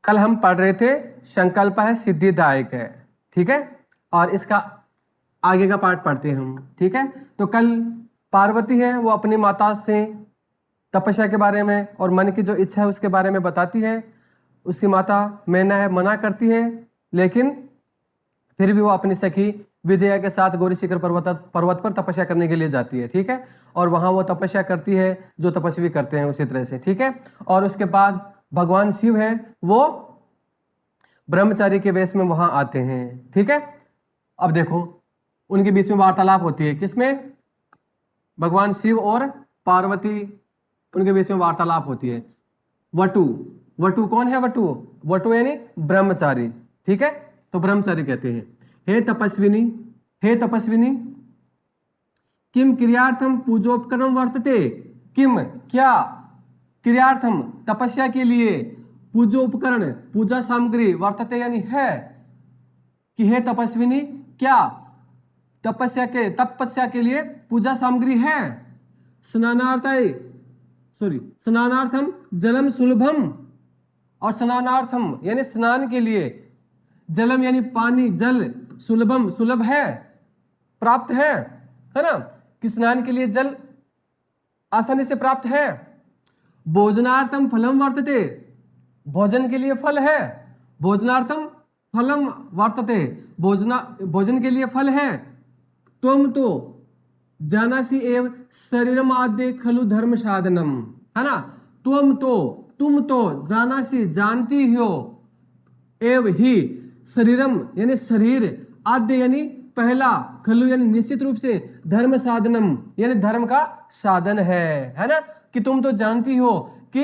कल हम पढ़ रहे थे संकल्प है सिद्धिदायक है, ठीक है, और इसका आगे का पार्ट पढ़ते हैं हम, ठीक है। तो कल पार्वती है वो अपनी माता से तपस्या के बारे में और मन की जो इच्छा है उसके बारे में बताती है। उसकी माता मैना है मना करती है, लेकिन फिर भी वो अपनी सखी विजया के साथ गौरी शिखर पर्वत पर तपस्या करने के लिए जाती है, ठीक है। और वहां वो तपस्या करती है जो तपस्वी करते हैं उसी तरह से, ठीक है। और उसके बाद भगवान शिव है वो ब्रह्मचारी के वेश में वहां आते हैं, ठीक है। अब देखो उनके बीच में वार्तालाप होती है, किसमें? भगवान शिव और पार्वती, उनके बीच में वार्तालाप होती है। वटु, वटु कौन है? वटु, वटु यानी ब्रह्मचारी, ठीक है। तो ब्रह्मचारी कहते हैं, हे तपस्विनी, हे तपस्विनी, किम क्रियार्थम पूजोपकरण वर्तते, किम क्या क्रियार्थम तपस्या के लिए पूजोपकरण पूजा सामग्री वर्तते यानी है कि हे तपस्विनी क्या तपस्या के लिए पूजा सामग्री है। स्नानार्थाय स्नानार्थम जलम सुलभम, और स्नानार्थम यानी स्नान के लिए जलम यानी पानी, जल सुलभम सुलभ है, प्राप्त है ना, कि स्नान के लिए जल आसानी से प्राप्त है। भोजनार्थम फलम वर्तते, भोजन के लिए फल है। भोजनार्थम फलम वर्तते, भोजन के लिए फल है। तुम तो जानासी एव शरीरम आद्य खलु धर्म साधनम, है ना। तुम तो जानासी जानती हो, एव ही शरीरम यानी शरीर, आद्य यानी पहला, खलु यानी निश्चित रूप से, धर्म साधनम यानी धर्म का साधन है ना। कि तुम तो जानती हो कि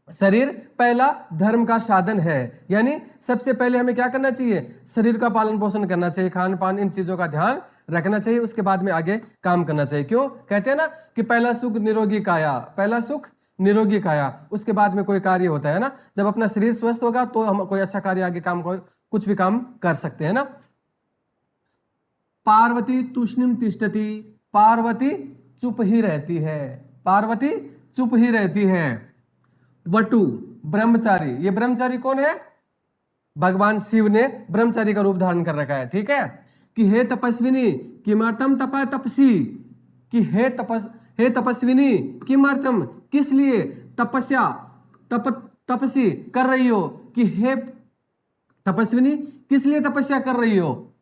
शरीर पहला धर्म का साधन है, यानी सबसे पहले हमें क्या करना चाहिए? शरीर का पालन पोषण करना चाहिए, खान पान इन चीजों का ध्यान रखना चाहिए, उसके बाद में आगे काम करना चाहिए। क्यों कहते हैं ना कि पहला सुख निरोगी काया, पहला सुख निरोगी काया, उसके बाद में कोई कार्य होता है ना। जब अपना शरीर स्वस्थ होगा तो हम कोई अच्छा कार्य आगे काम कुछ भी काम कर सकते हैं ना। पार्वती तूष्णिम तिष्ठति, पार्वती चुप ही रहती है, पार्वती चुप ही रहती है। वटु ब्रह्मचारी, ये ब्रह्मचारी कौन है? भगवान शिव ने ब्रह्मचारी का रूप धारण कर रखा है, ठीक है। कि हे तपस्विनी किमर्थम तपः तपसी, कि हे तपस्विनी किमर्थम किस लिए तपस्या तपसी कर रही हो, कि हे तपस्विनी किस लिए तपस्या कर रही हो?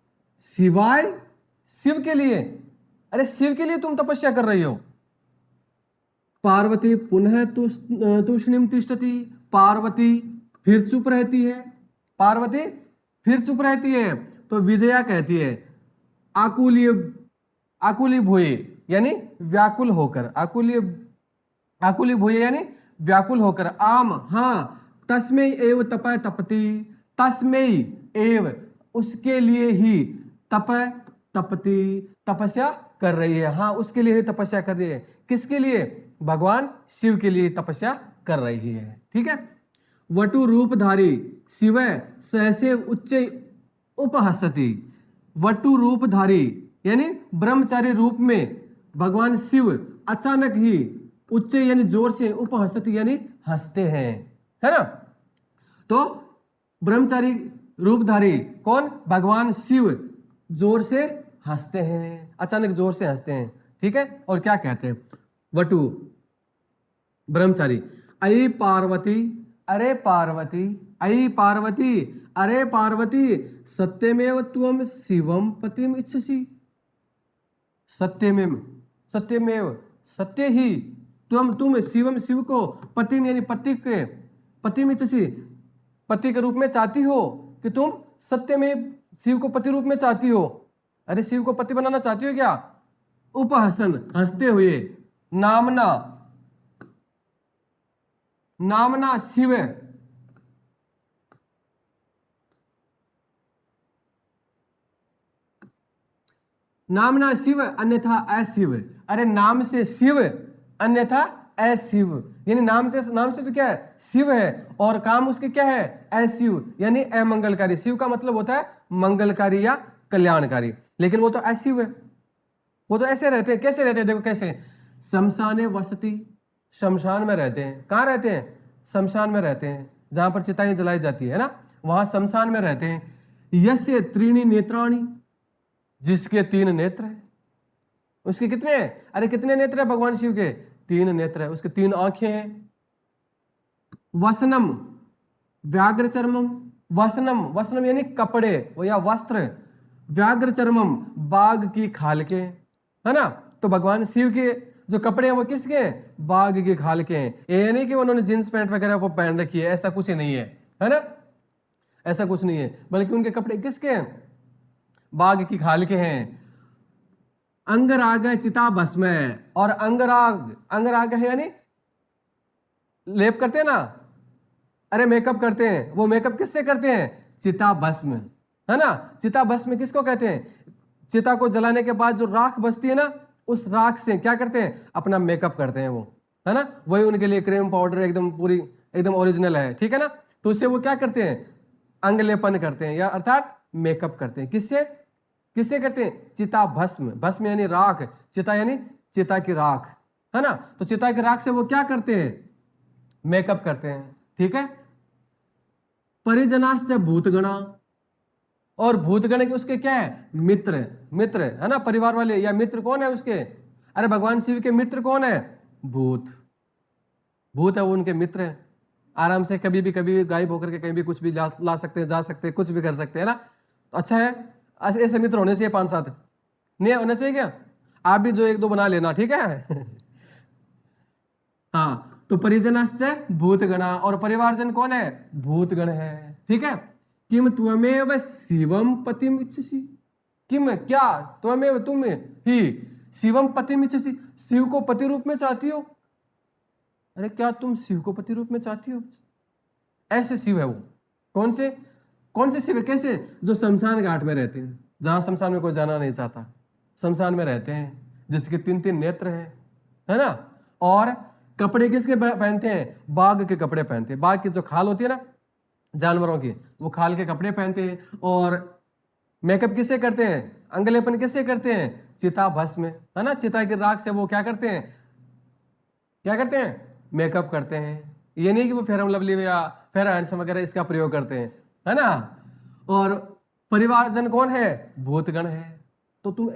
शिवाय, शिव के लिए। अरे शिव के लिए तुम तपस्या कर रही हो। पार्वती पुनः तूष्णिम तिष्ठति, पार्वती फिर चुप रहती है, पार्वती फिर चुप रहती है। तो विजया कहती है आकुली भूये यानी व्याकुल होकर, आकुली भूये यानी व्याकुल होकर, आम हाँ, तस्मै एव तपः तपति, तस्मै एव उसके लिए ही तपति तपस्या कर रही है, हाँ उसके लिए ही तपस्या कर रही है। किसके लिए? भगवान शिव के लिए तपस्या कर रही है, ठीक है। वटु रूपधारी शिव सहसे उच्च उपहसति, वटु रूपधारी यानी ब्रह्मचारी रूप में भगवान शिव अचानक ही उच्च यानी जोर से, उपहसति यानी हंसते हैं, है ना। तो ब्रह्मचारी रूपधारी कौन? भगवान शिव जोर से हंसते हैं, अचानक जोर से हंसते हैं, ठीक है। और क्या कहते हैं? वटु ब्रह्मचारी, अयि पार्वती, अरे पार्वती, अयि पार्वती, अरे पार्वती, सत्यमेव त्वं शिवम पतिम इच्छसि, सत्यमेव, सत्यमेव सत्य ही, तुम शिवम शिव को, पतिम यानी पति के, पतिम इच्छसि पति के रूप में चाहती हो, कि तुम सत्य में शिव को पति रूप में चाहती हो। अरे शिव को पति बनाना चाहती हो क्या? उपहसन हंसते हुए, नामना, नामना शिव, नामना शिव अन्यथा अशिव, अरे नाम से शिव अन्यथा अशिव, यानी नाम से तो क्या है? शिव है, और काम उसके क्या है? अशिव यानी अमंगलकारी। शिव का मतलब होता है मंगलकारी या कल्याणकारी, लेकिन वो तो अशिव है, वो तो ऐसे रहते हैं। कैसे रहते हैं? देखो कैसे, शमशाने वसति, शमशान में रहते हैं। कहाँ रहते हैं? शमशान में रहते हैं। जहां पर चिताएं जलाई जाती है ना, वहां शमशान में रहते हैं। यस्य त्रीणि नेत्राणि, जिसके 3 नेत्र हैं। उसके कितने हैं? अरे कितने नेत्र है भगवान शिव के? 3 नेत्र है, उसके 3 आंखें हैं। वसनम व्याघ्र चर्मम, वसनम, वसनम यानी कपड़े या वस्त्र, व्याघ्र चर्मम बाघ की खाल के, है ना। तो भगवान शिव के जो कपड़े हैं वो किसके हैं? बाघ की खाल के हैं। ये नहीं कि उन्होंने जींस पैंट वगैरह वो पहन रखी है, ऐसा कुछ नहीं है ना, ऐसा कुछ नहीं है, बल्कि उनके कपड़े किसके हैं? बाघ की खाल के हैं। अंगराग चिता भस्म, और अंगराग, अंगराग है यानी लेप करते हैं ना, अरे मेकअप करते हैं, वो मेकअप किससे करते हैं? चिता भस्म, है ना। चिता भस्म किसको कहते हैं? चिता को जलाने के बाद जो राख बचती है ना, उस राख से क्या करते हैं? अपना मेकअप करते हैं वो, है ना। वही उनके लिए क्रीम पाउडर एकदम पूरी एकदम ओरिजिनल है, ठीक है ना। तो उससे वो क्या करते हैं? अंगलेपन करते हैं, या अर्थात मेकअप करते हैं। किससे? किससे करते हैं? चिता भस्म, भस्म यानी राख, चिता यानी चिता की राख, है ना। तो चिता की राख से वो क्या करते हैं? मेकअप करते हैं, ठीक है। परिजनाश्च भूतगणा, और भूतगण के उसके क्या है? मित्र, मित्र, है ना, परिवार वाले या मित्र कौन है उसके? अरे भगवान शिव के मित्र कौन है? भूत, भूत है वो उनके मित्र हैं। आराम से कभी भी गायब होकर के कहीं भी कुछ भी ला सकते हैं, जा सकते हैं, कुछ भी कर सकते हैं ना। तो अच्छा है, ऐसे मित्र होने चाहिए 5-7, नहीं होने चाहिए क्या? आप भी जो 1-2 बना लेना, ठीक है। हाँ, तो परिजनाश्च भूतगणा, और परिवारजन कौन है? भूतगण है, ठीक है। किम त्वमेव शिवम पतिम इच्छसि, किम क्या, त्वमेव तुम ही शिवम पतिम इच्छसि, शिव को पति रूप में चाहती हो। अरे क्या तुम शिव को पति रूप में चाहती हो? ऐसे शिव है वो। कौन से? कौन से शिव है? कैसे? जो शमशान घाट में रहते हैं, जहां शमशान में कोई जाना नहीं चाहता, शमशान में रहते हैं, जिसके 3-3 नेत्र हैं, है ना। और कपड़े किसके पहनते हैं? बाघ के कपड़े पहनते हैं। बाघ की जो खाल होती है ना जानवरों की, वो खाल के कपड़े पहनते हैं। और मेकअप किससे करते हैं? अंगलेपन किससे करते हैं? चिता भस्म, है ना, चिता की राख से वो क्या करते हैं? क्या करते हैं? मेकअप करते हैं। ये नहीं कि वो फेयर लवली या फेयर हैंडसम वगैरह इसका प्रयोग करते हैं, है ना। और परिवारजन कौन है? भूतगण है। तो तुम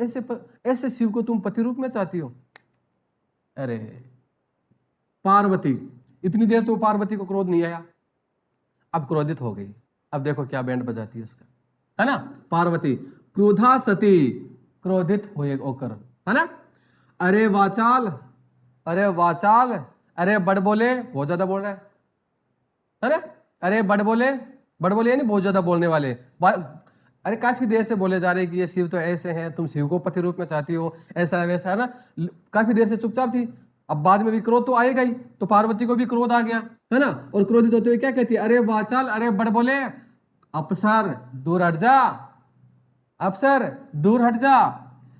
ऐसे शिव को तुम पति रूप में चाहती हो। अरे पार्वती, इतनी देर तो पार्वती को क्रोध नहीं आया, अब क्रोधित हो गई। अब देखो क्या बैंड बजाती है इसका, है ना। पार्वती क्रोधा सती, क्रोधित हुए होकर, है ना। अरे वाचाल, अरे वाचाल, अरे बड़ बोले, बहुत ज्यादा बोल रहा है ना। अरे बड़ बोले, बड़ बोले यानी बहुत ज्यादा बोलने वाले। अरे काफी देर से बोले जा रहे कि ये शिव तो ऐसे हैं, तुम शिव को पति रूप में चाहती हो, ऐसा है वैसा, है ना। काफी देर से चुपचाप थी, अब बाद में भी क्रोध तो आएगा ही। तो पार्वती को भी क्रोध आ गया, है ना। और क्रोधित होते हुए क्या कहती है? अरे वाचाल, अरे बड़ बोले, अपसर दूर हट जा, अप्सर दूर हट जा।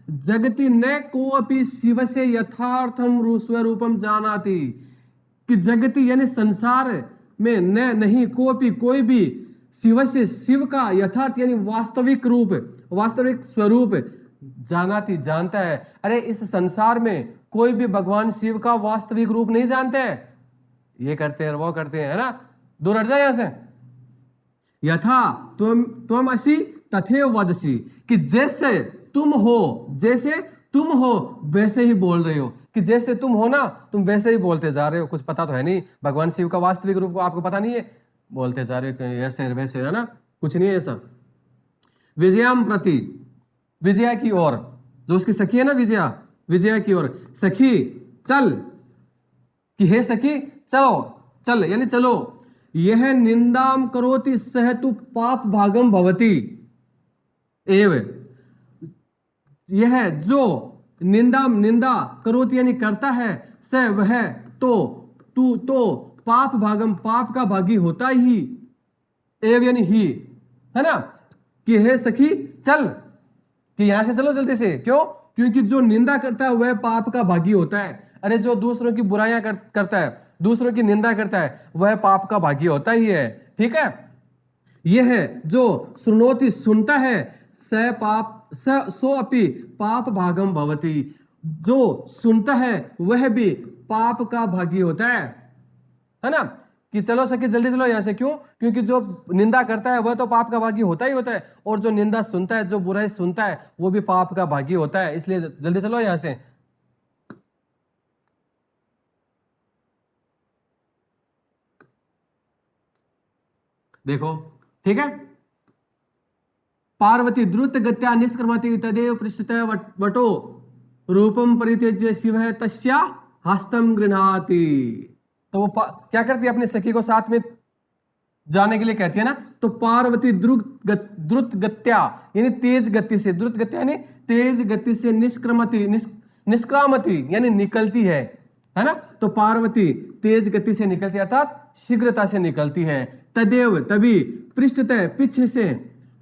जगति न को अपि शिव से यथार्थम स्वरूपम जानाति, कि जगति यानी संसार में न नहीं कोपी कोई भी शिव से, शिव का यथार्थ यानी वास्तविक रूप, वास्तविक स्वरूप जानाति जानता है। अरे इस संसार में कोई भी भगवान शिव का वास्तविक रूप नहीं जानते हैं, ये करते हैं वो करते हैं, है ना। दूर हट जाए यहां से। यथा तुम असी तथेव वदसी, कि जैसे तुम हो, जैसे तुम हो वैसे ही बोल रहे हो, कि जैसे तुम हो ना तुम वैसे ही बोलते जा रहे हो। कुछ पता तो है नहीं भगवान शिव का वास्तविक रूप को, आपको पता नहीं है, बोलते जा रहे हो कि ऐसे वैसे, है ना। कुछ नहीं है ऐसा। विजयाम प्रति, विजया की ओर, जो उसकी सखी है ना विजया, विजया की ओर, सखी चल, कि हे सखी चलो, चल यानी चलो। यह निंदाम करोति सह तु पाप भागम भवती एव, यह जो निंदा करोति यानी करता है, स वह तो तू तो पाप भागम पाप का भागी होता ही, एव यानी ही, है ना। कि हे सखी चल, कि यहां से चलो जल्दी से। क्यों? क्योंकि जो निंदा करता है वह पाप का भागी होता है। अरे जो दूसरों की बुराइयां करता है, दूसरों की निंदा करता है, वह पाप का भागी होता ही है, ठीक है। यह जो सुनोति सुनता है, स पाप सो अपि पाप भागम भवति, जो सुनता है वह भी पाप का भागी होता है ना। कि चलो सखी जल्दी चलो यहाँ से। क्यों? क्योंकि जो निंदा करता है वह तो पाप का भागी होता ही होता है, और जो निंदा सुनता है, जो बुराई सुनता है, वो भी पाप का भागी होता है, इसलिए जल्दी चलो यहाँ से। देखो, ठीक है। पार्वती द्रुत गत्या निष्क्रमति तदेव पृष्ठतः वटो रूपम परित्यज्य शिव तस्या हस्तम गृह्णाति। तो वो क्या करती है? अपने सखी को साथ में जाने के लिए कहती है ना। तो पार्वती द्रुत गत्या यानी तेज गति से, द्रुत गत्या यानी तेज गति से निष्क्रामति यानी निकलती है ना। तो पार्वती तेज गति से निकलती है, अर्थात शीघ्रता से निकलती है। तदेव तभी पृष्ठतः पीछे से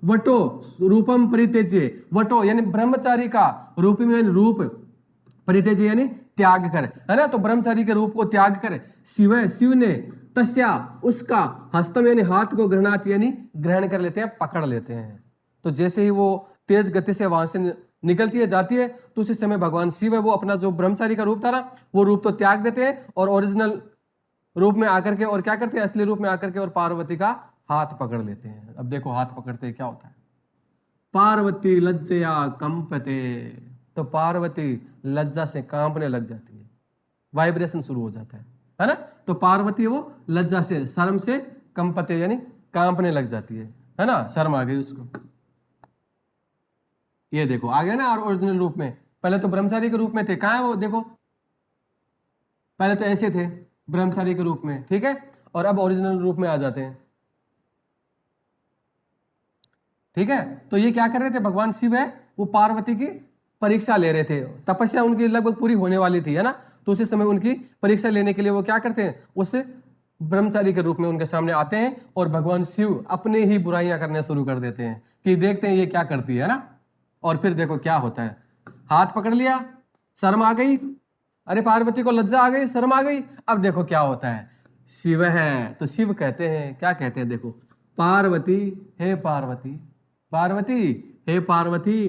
वटो रूपम परित्यज्य, वटो यानी ब्रह्मचारी का, रूप में रूप, परित्यज्य यानी त्याग कर, है ना। तो ब्रह्मचारी के रूप को त्याग कर शिव ने तस्या उसका हस्तम यानी हाथ को ग्रहणात यानी ग्रहण कर लेते हैं, पकड़ लेते हैं। तो जैसे ही वो तेज गति से वहां से निकलती है, जाती है, तो उसी समय भगवान शिव है वो अपना जो ब्रह्मचारी का रूप था ना, वो रूप तो त्याग देते हैं और ओरिजिनल रूप में आकर के और क्या करते हैं? असली रूप में आकर के और पार्वती का हाथ पकड़ लेते हैं। अब देखो हाथ पकड़ते क्या होता है। पार्वती लज्जया कंपते, तो पार्वती लज्जा से कांपने लग जाती है, वाइब्रेशन शुरू हो जाता है ना। तो पार्वती वो लज्जा से, शर्म से कंपते यानी कांपने लग जाती है ना। शर्म आ गई उसको। ये देखो आ गया ना ओरिजिनल रूप में। पहले तो ब्रह्मचारी के रूप में थे, कहाँ है वो? देखो पहले तो ऐसे थे ब्रह्मचारी के रूप में, ठीक है, और अब ओरिजिनल रूप में आ जाते हैं, ठीक है। तो ये क्या कर रहे थे? भगवान शिव है वो पार्वती की परीक्षा ले रहे थे। तपस्या उनकी लगभग पूरी होने वाली थी, है ना। तो उसी समय उनकी परीक्षा लेने के लिए वो क्या करते हैं? उस ब्रह्मचारी के रूप में उनके सामने आते हैं और भगवान शिव अपने ही बुराइयां करने शुरू कर देते हैं कि देखते हैं ये क्या करती है ना। और फिर देखो क्या होता है। हाथ पकड़ लिया, शर्म आ गई, अरे पार्वती को लज्जा आ गई, शर्म आ गई। अब देखो क्या होता है। शिव है तो शिव कहते हैं, क्या कहते हैं? देखो, पार्वती, हे पार्वती, पार्वती, हे पार्वती,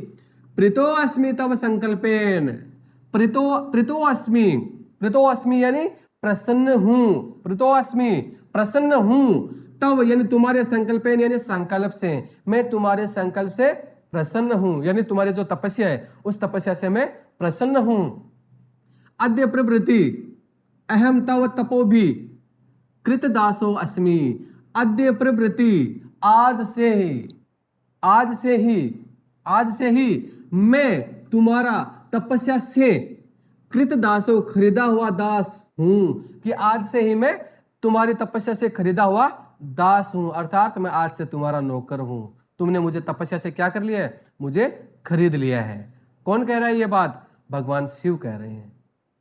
प्रीतो अस्मि तव संकल्पेन, प्रीतो प्रीतो अस्मि, प्रीतो अस्मि यानी प्रसन्न हूं, प्रीतो अस्मि प्रसन्न हूं, तव यानी तुम्हारे संकल्पेन यानी संकल्प से, मैं तुम्हारे संकल्प से प्रसन्न हूं, यानी तुम्हारे जो तपस्या है उस तपस्या से मैं प्रसन्न हूं। अद्य प्रवृत्ति अहम तव तपो भी कृत दासो अस्मि, अद्य प्रवृत्ति आज से ही, आज से ही, आज से ही मैं तुम्हारा तपस्या से कृत दासो खरीदा हुआ दास हूं, कि आज से ही मैं तुम्हारी तपस्या से खरीदा हुआ दास हूं, अर्थात मैं आज से तुम्हारा नौकर हूं। तुमने मुझे तपस्या से क्या कर लिया है? मुझे खरीद लिया है। कौन कह रहा है ये बात? भगवान शिव कह रहे हैं,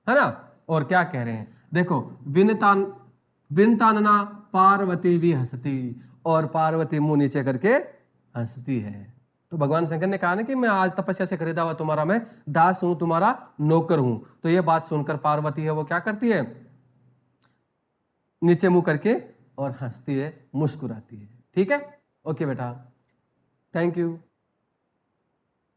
है ना। और क्या कह रहे हैं? देखो, विनतानना पार्वती भी हंसती, और पार्वती मुंह नीचे करके हंसती है। तो भगवान शंकर ने कहा ना कि मैं आज तपस्या से खरीदा हुआ तुम्हारा मैं दास हूं, तुम्हारा नौकर हूं। तो ये बात सुनकर पार्वती है वो क्या करती है? नीचे मुंह करके और हंसती है, मुस्कुराती है। ठीक है, ओके बेटा, थैंक यू।